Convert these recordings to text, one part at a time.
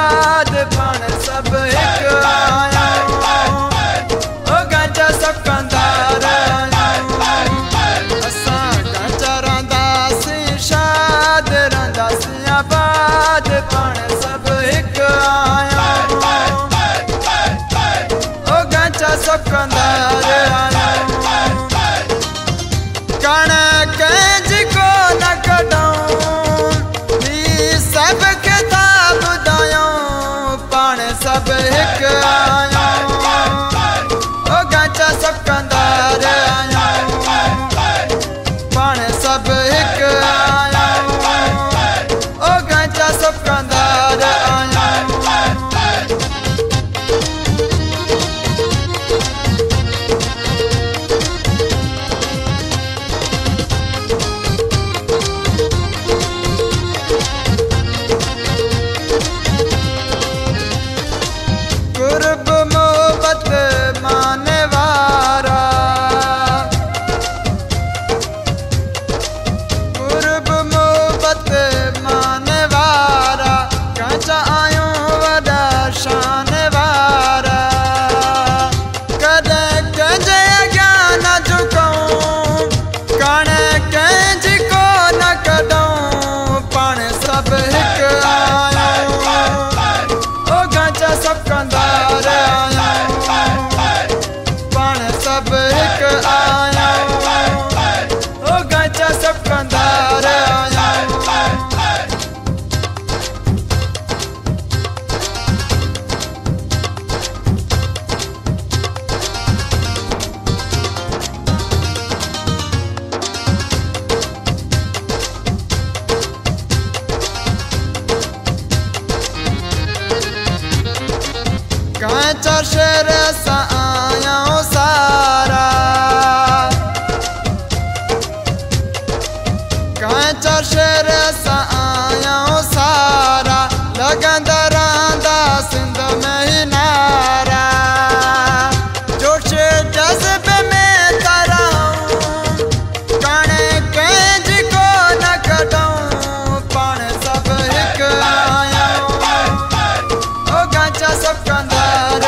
बाद पण सब एक आयो ओ गांजा सकंदर असा गांजा रंदा सी शाद रंदा सी बाद पण सब एक आयो ओ गांजा सकंदर कण कंज को न कढूं सब किताब दायो पण सब एक आयो ओ गांजा सकंदर पण सब एक आयो ओ गांजा सकंदर कुर्ब मोहब्बत माने वारा कुर्ब मोहब्बत माने वारा गांजा आयो वदा शान वारा कदे कंजे ज्ञान झुकाऊं कण कंज को न कढूं पण सब एक आयो ओ गांजा सकंदर पण सब एक आयो ओ गांजा सकंदर गांजा शहर सा आयो सारा गांजा शहर सा आयो सारा लगंदा रंदा सिंध में ही नारा जोश जज्बे में तराऊं काने कंज को न कढूं पण सब एक आयो ओ गांजा सकंदर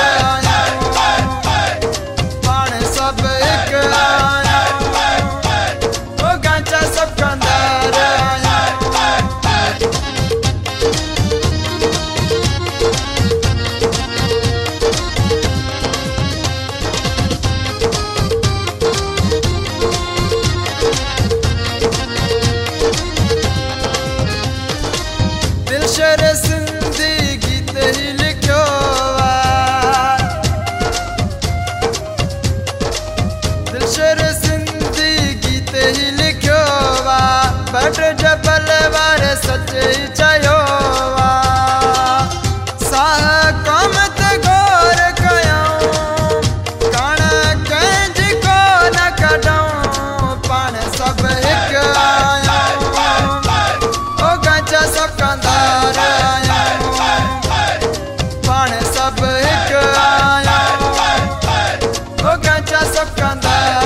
पण सब एक आयो ओ गांजा सकंदर दिल शेर सिंधी गीत ही लिखो दिल शेर सिंधी गीत ही लिखो बट जबल वारे सच्चे चयो साह कम ते गौर कयूं कण कंज को न कढूं पण सब एक आयो ओ गांजा सकंदर पण सब एक आयो ओ गांजा सकंदर